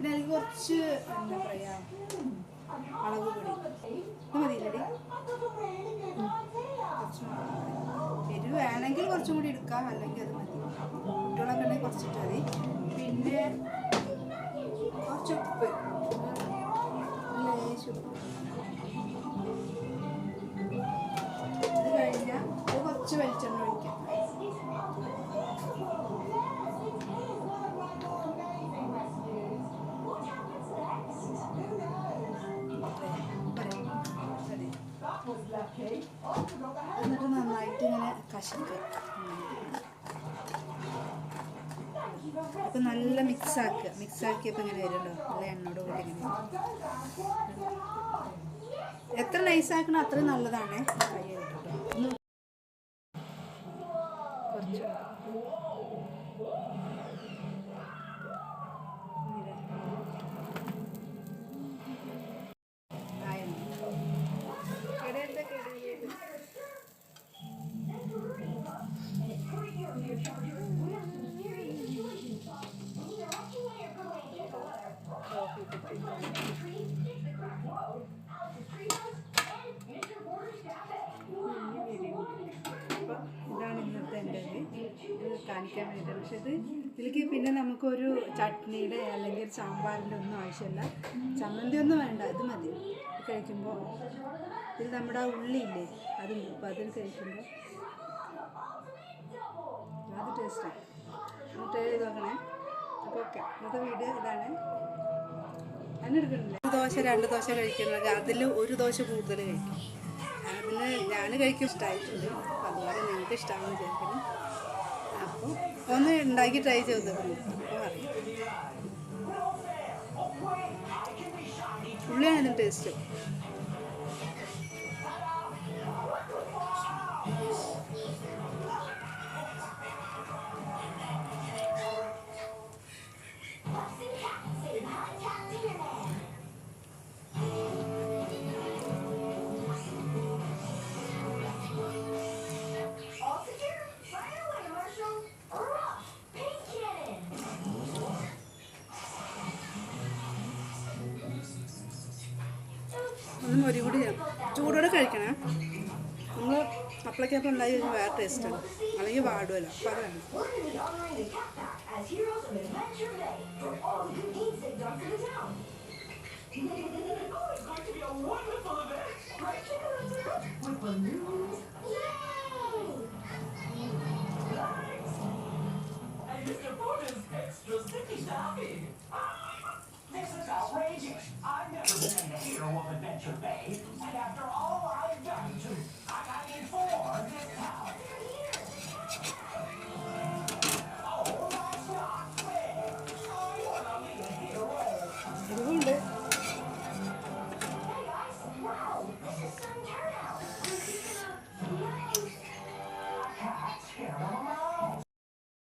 പിന്നെ അതിൽ കുറച്ച് എന്താ പറയുക മുളക് പൊടി ഇത് മതിയില്ലടി കുറച്ച് എരിവ് വേണമെങ്കിൽ കുറച്ചും കൂടി എടുക്കാം, അല്ലെങ്കിൽ അത് മതി. കുട്ടികളൊക്കെ ഉണ്ടെങ്കിൽ കുറച്ചിട്ട് മതി. പിന്നെ കുറച്ച് ഉപ്പ്, ലേശം ഉപ്പ്. ഇത് കഴിഞ്ഞാൽ കുറച്ച് വെളിച്ചെണ്ണ ഒഴിക്കാം. എന്നിട്ട് നന്നായിട്ട് ഇങ്ങനെ കശക്കുക. അപ്പം നല്ല മിക്സാക്കിയപ്പോൾ ഇങ്ങനെ വരുമല്ലോ, നല്ല എണ്ണയോട് കൂടി ഇങ്ങനെ. എത്ര നൈസാക്കണോ അത്രയും നല്ലതാണ്. കൈ കേട്ടോ കുറച്ച് ഇതാണ് ഇന്നത്തെ എൻ്റെ ഇത് കാണിക്കാൻ വേണ്ടിയിട്ട്. പക്ഷെ ഇതിലേക്ക് പിന്നെ നമുക്കൊരു ചട്നിയുടെ അല്ലെങ്കിൽ ഒരു സാമ്പാറിൻ്റെ ഒന്നും ആവശ്യമില്ല, ചമ്മന്തി ഒന്നും വേണ്ട, ഇത് മതി. ഇത് കഴിക്കുമ്പോൾ ഇത് നമ്മുടെ ആ ഉള്ളിയില്ലേ അത് അപ്പോൾ അതിൽ കഴിക്കുമ്പോൾ അത് ടേസ്റ്റാണ്. ട്രൈ ചെയ്ത് നോക്കണേ. അപ്പോൾ ഓക്കെ, ഇന്നത്തെ വീഡിയോ ഇതാണ്. അതിനെടുക്കണില്ല. ഒരു ദോശ 2 ദോശ കഴിക്കുന്നത്, അതിൽ ഒരു ദോശ കൂടുതൽ കഴിക്കും. അതിന് ഞാൻ കഴിക്കും, ഇഷ്ടമായിട്ടുണ്ട്. അപ്പോൾ അതുപോലെ നിങ്ങൾക്ക് ഇഷ്ടമാണെന്ന് വിചാരിക്കണം. അപ്പോൾ ഒന്ന് ഉണ്ടാക്കി ട്രൈ ചെയ്ത് നോക്കണം. അപ്പോൾ അറിയാം. ഉള്ളിയാണ് ഇതിന് ടേസ്റ്റ്. ഒന്ന് മൊരി കൂടി ചൂടോടെ കഴിക്കണം. നമ്മൾ അപ്പളക്കപ്പം ഉണ്ടായി കഴിഞ്ഞാൽ വേറെ ടേസ്റ്റാണ്, അല്ലെങ്കിൽ വാടുമല്ലോ. അപ്പോൾ അത് വേണം. This is outrageous. I've never been in a hero of Adventure Bay, and after all